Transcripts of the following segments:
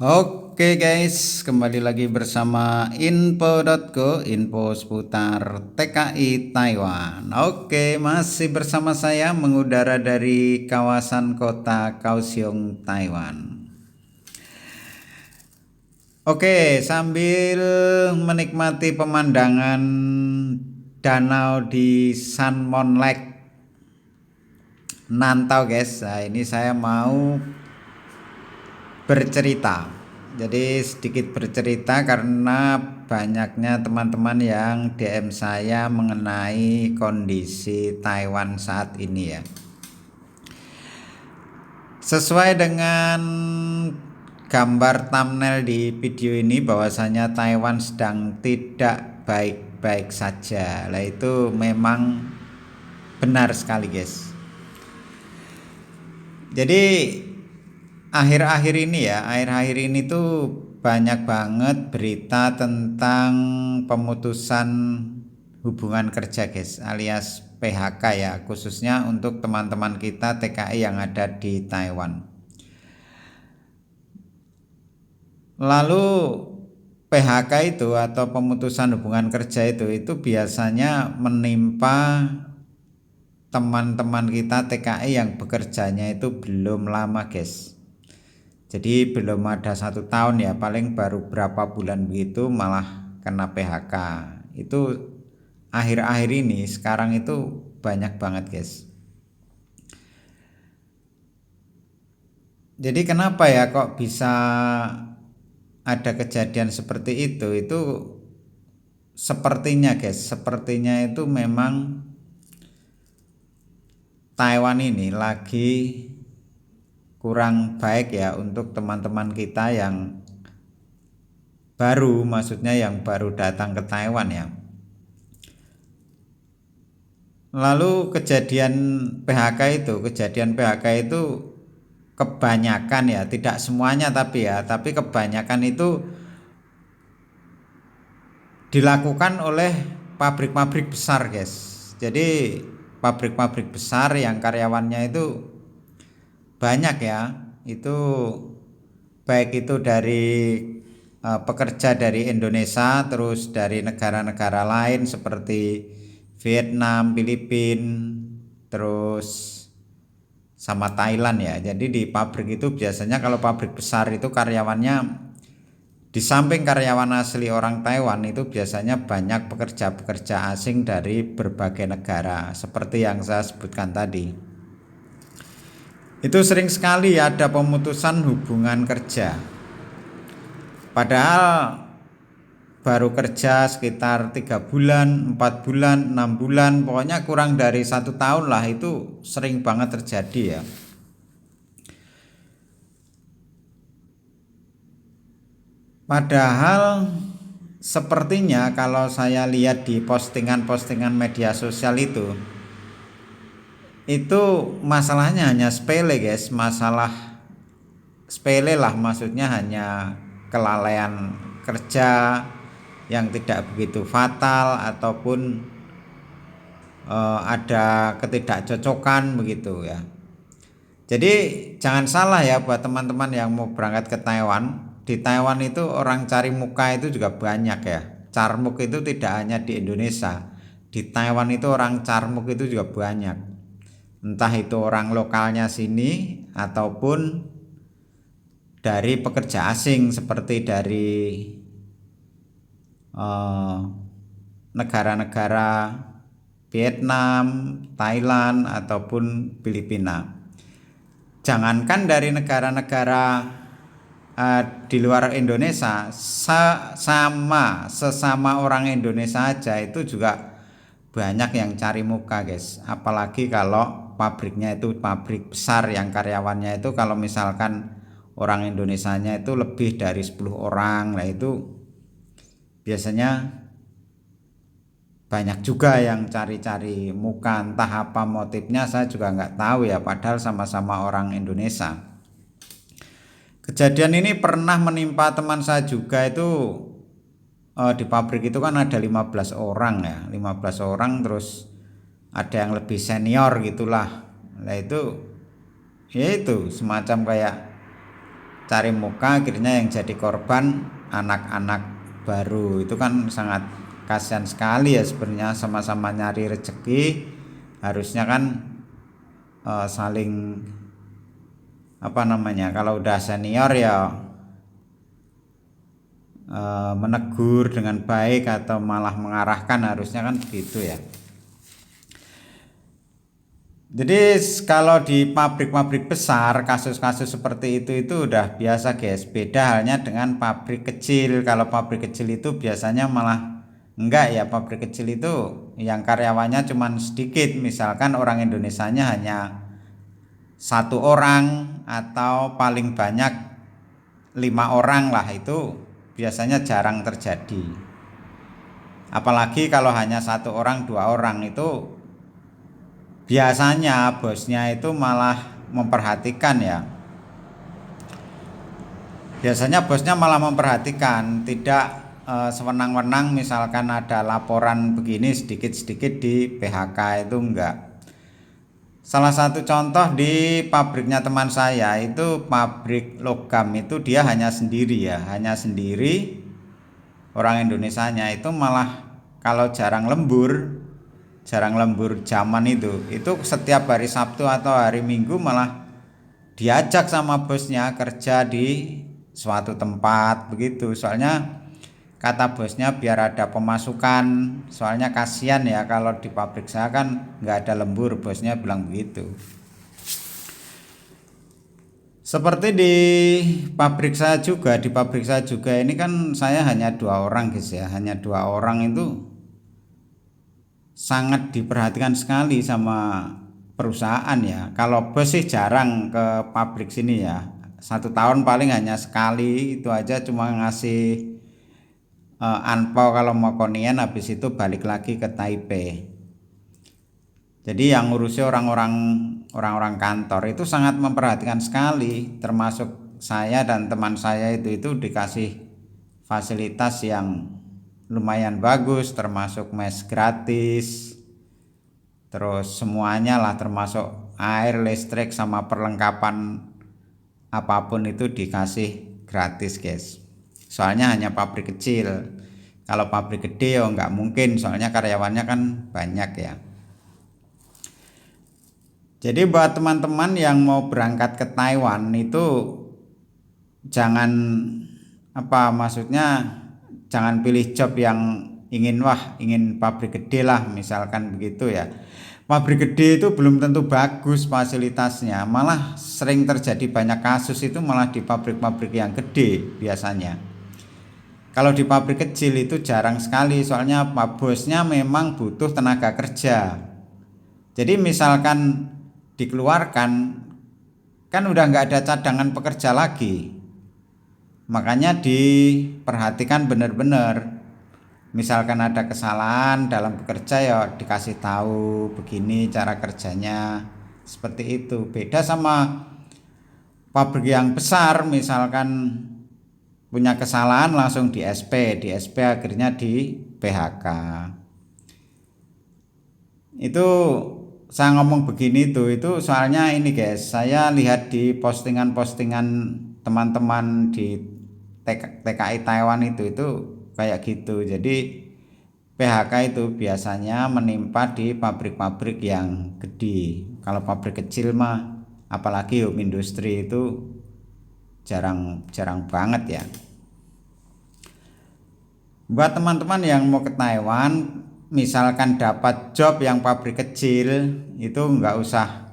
Oke guys, kembali lagi bersama info.co, info seputar TKI Taiwan. Oke, masih bersama saya mengudara dari kawasan kota Kaohsiung, Taiwan. Oke, sambil menikmati pemandangan danau di Sanmon Lake Nantau guys. Nah, ini saya mau bercerita. Jadi sedikit bercerita karena banyaknya teman-teman yang DM saya mengenai kondisi Taiwan saat ini ya. Sesuai dengan gambar thumbnail di video ini bahwasanya Taiwan sedang tidak baik-baik saja. Lah itu memang benar sekali guys. Jadi akhir-akhir ini tuh banyak banget berita tentang pemutusan hubungan kerja guys, alias PHK ya, khususnya untuk teman-teman kita TKI yang ada di Taiwan. Lalu PHK itu atau pemutusan hubungan kerja itu biasanya menimpa teman-teman kita TKI yang bekerjanya itu belum lama guys. Jadi belum ada 1 tahun ya, paling baru berapa bulan begitu malah kena PHK. Itu akhir-akhir ini sekarang itu banyak banget guys. Jadi kenapa ya kok bisa ada kejadian seperti itu? Itu sepertinya guys, sepertinya itu memang Taiwan ini lagi kurang baik ya untuk teman-teman kita yang baru, maksudnya yang baru datang ke Taiwan ya. Lalu kejadian PHK itu kebanyakan ya, tidak semuanya tapi kebanyakan itu dilakukan oleh pabrik-pabrik besar guys. Jadi pabrik-pabrik besar yang karyawannya itu banyak ya, itu baik itu dari pekerja dari Indonesia, terus dari negara-negara lain seperti Vietnam, Filipina, terus sama Thailand ya. Jadi di pabrik itu biasanya kalau pabrik besar itu karyawannya di samping karyawan asli orang Taiwan itu biasanya banyak pekerja-pekerja asing dari berbagai negara seperti yang saya sebutkan tadi. Itu sering sekali ada pemutusan hubungan kerja. Padahal baru kerja sekitar 3 bulan, 4 bulan, 6 bulan, pokoknya kurang dari 1 tahun lah, itu sering banget terjadi ya. Padahal sepertinya kalau saya lihat di postingan-postingan media sosial itu masalahnya hanya sepele guys, masalah sepele lah, maksudnya hanya kelalaian kerja yang tidak begitu fatal ataupun ada ketidakcocokan begitu ya. Jadi jangan salah ya buat teman-teman yang mau berangkat ke Taiwan. Di Taiwan itu orang cari muka itu juga banyak ya. Carmuk itu tidak hanya di Indonesia. Di Taiwan itu orang carmuk itu juga banyak. Entah itu orang lokalnya sini ataupun dari pekerja asing seperti dari negara-negara Vietnam, Thailand ataupun Filipina. Jangankan dari negara-negara di luar Indonesia, sesama orang Indonesia aja itu juga banyak yang cari muka guys. Apalagi kalau pabriknya itu pabrik besar yang karyawannya itu kalau misalkan orang Indonesianya itu lebih dari 10 orang, lah itu biasanya banyak juga yang cari-cari muka. Entah apa motifnya saya juga nggak tahu ya, padahal sama-sama orang Indonesia. Kejadian ini pernah menimpa teman saya juga itu, di pabrik itu kan ada 15 orang ya, 15 orang, terus ada yang lebih senior gitulah. Nah itu ya itu semacam kayak cari muka, akhirnya yang jadi korban anak-anak baru. Itu kan sangat kasihan sekali ya sebenarnya, sama-sama nyari rezeki, harusnya kan saling kalau udah senior ya menegur dengan baik atau malah mengarahkan, harusnya kan begitu ya. Jadi kalau di pabrik-pabrik besar kasus-kasus seperti itu udah biasa guys. Beda halnya dengan pabrik kecil. Kalau pabrik kecil itu biasanya malah enggak ya, pabrik kecil itu yang karyawannya cuma sedikit, misalkan orang Indonesianya hanya 1 orang atau paling banyak 5 orang lah, itu biasanya jarang terjadi. Apalagi kalau hanya 1 orang 2 orang, itu biasanya bosnya itu malah memperhatikan ya. Biasanya bosnya malah memperhatikan, tidak sewenang-wenang misalkan ada laporan begini sedikit-sedikit di PHK, itu enggak. Salah satu contoh di pabriknya teman saya itu pabrik logam, itu dia hanya sendiri ya, hanya sendiri. Orang Indonesianya itu malah kalau jarang lembur zaman itu setiap hari Sabtu atau hari Minggu malah diajak sama bosnya kerja di suatu tempat begitu. Soalnya kata bosnya biar ada pemasukan, soalnya kasihan ya kalau di pabrik saya kan nggak ada lembur, bosnya bilang begitu. Seperti di pabrik saya juga, ini kan saya hanya 2 orang guys ya, hanya 2 orang itu sangat diperhatikan sekali sama perusahaan ya. Kalau bos sih jarang ke pabrik sini ya, 1 tahun paling hanya sekali, itu aja cuma ngasih anpau kalau mau konian, habis itu balik lagi ke Taipei. Jadi yang ngurusi orang-orang kantor itu sangat memperhatikan sekali, termasuk saya dan teman saya itu dikasih fasilitas yang lumayan bagus, termasuk mes gratis, terus semuanya lah, termasuk air, listrik, sama perlengkapan apapun itu dikasih gratis guys. Soalnya hanya pabrik kecil. Kalau pabrik gede ya nggak mungkin, soalnya karyawannya kan banyak ya. Jadi buat teman-teman yang mau berangkat ke Taiwan itu jangan jangan pilih job yang ingin pabrik gede lah misalkan begitu ya. Pabrik gede itu belum tentu bagus fasilitasnya, malah sering terjadi banyak kasus itu malah di pabrik-pabrik yang gede biasanya. Kalau di pabrik kecil itu jarang sekali, soalnya bosnya memang butuh tenaga kerja. Jadi misalkan dikeluarkan kan udah nggak ada cadangan pekerja lagi. Makanya diperhatikan benar-benar. Misalkan ada kesalahan dalam bekerja ya dikasih tahu begini cara kerjanya, seperti itu. Beda sama pabrik yang besar, misalkan punya kesalahan langsung di SP akhirnya di PHK. Itu saya ngomong begini itu soalnya ini guys, saya lihat di postingan-postingan teman-teman di TKI Taiwan itu kayak gitu. Jadi PHK itu biasanya menimpa di pabrik-pabrik yang gede. Kalau pabrik kecil mah, apalagi home industry, itu jarang banget ya. Buat teman-teman yang mau ke Taiwan, misalkan dapat job yang pabrik kecil, itu nggak usah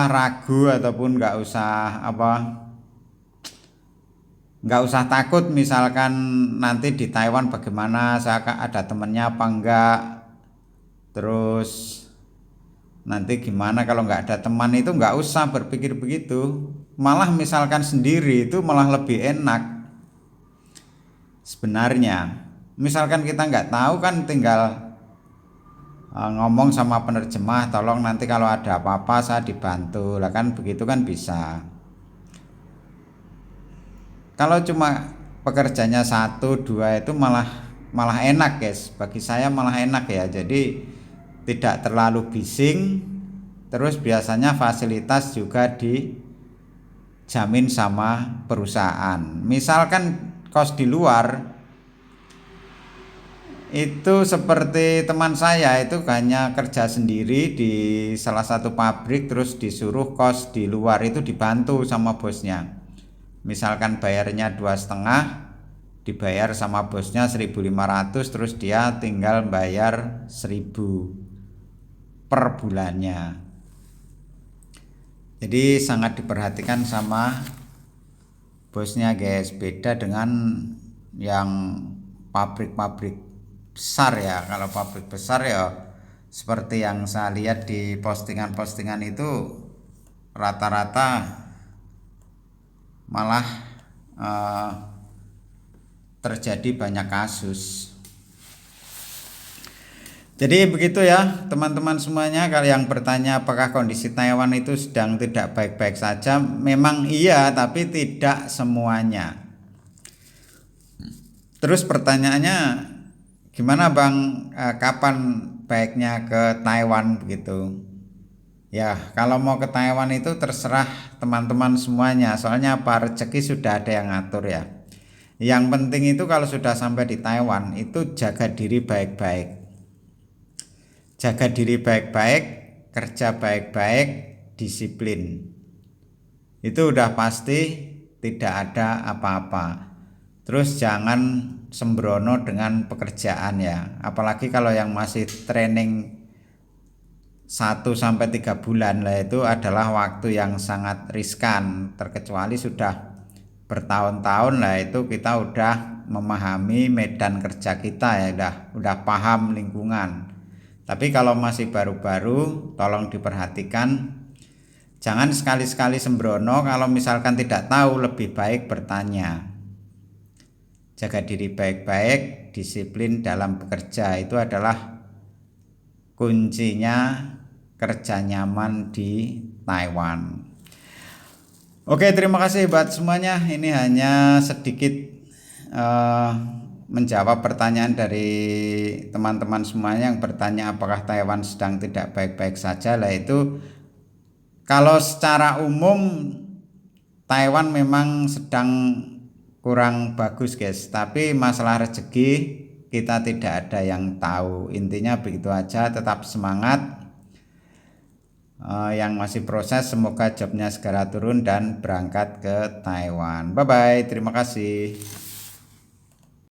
ragu ataupun nggak usah takut misalkan nanti di Taiwan bagaimana, saya ada temennya apa enggak, terus nanti gimana kalau nggak ada teman, itu nggak usah berpikir begitu. Malah misalkan sendiri itu malah lebih enak sebenarnya. Misalkan kita nggak tahu kan tinggal ngomong sama penerjemah, tolong nanti kalau ada apa-apa saya dibantu lah, kan begitu kan bisa. Kalau cuma pekerjanya 1-2 itu malah enak guys, bagi saya malah enak ya. Jadi tidak terlalu bising, terus biasanya fasilitas juga jamin sama perusahaan. Misalkan kos di luar itu seperti teman saya itu hanya kerja sendiri di salah satu pabrik, terus disuruh kos di luar, itu dibantu sama bosnya. Misalkan bayarnya 2,5, dibayar sama bosnya 1.500, terus dia tinggal bayar 1.000 per bulannya. Jadi sangat diperhatikan sama bosnya guys, beda dengan yang pabrik-pabrik besar ya. Kalau pabrik besar ya seperti yang saya lihat di postingan-postingan itu rata-rata malah terjadi banyak kasus. Jadi begitu ya teman-teman semuanya. Kalau yang bertanya apakah kondisi Taiwan itu sedang tidak baik-baik saja, memang iya, tapi tidak semuanya. Terus pertanyaannya, gimana Bang, kapan baiknya ke Taiwan begitu? Ya, kalau mau ke Taiwan itu terserah teman-teman semuanya. Soalnya apa, rezeki sudah ada yang ngatur ya. Yang penting itu kalau sudah sampai di Taiwan itu jaga diri baik-baik. Jaga diri baik-baik, kerja baik-baik, disiplin. Itu udah pasti tidak ada apa-apa. Terus jangan sembrono dengan pekerjaan ya. Apalagi kalau yang masih training 1-3 bulan lah, itu adalah waktu yang sangat riskan. Terkecuali sudah bertahun-tahun lah, itu kita udah memahami medan kerja kita ya, udah paham lingkungan. Tapi kalau masih baru-baru, tolong diperhatikan. Jangan sekali-sekali sembrono. Kalau misalkan tidak tahu, lebih baik bertanya. Jaga diri baik-baik, disiplin dalam bekerja, itu adalah kuncinya kerja nyaman di Taiwan. Oke, terima kasih buat semuanya. Ini hanya sedikit menjawab pertanyaan dari teman-teman semuanya yang bertanya apakah Taiwan sedang tidak baik-baik saja. Lah itu kalau secara umum Taiwan memang sedang kurang bagus guys, tapi masalah rezeki kita tidak ada yang tahu. Intinya begitu aja, tetap semangat. Yang masih proses semoga jobnya segera turun dan berangkat ke Taiwan. Bye bye, terima kasih.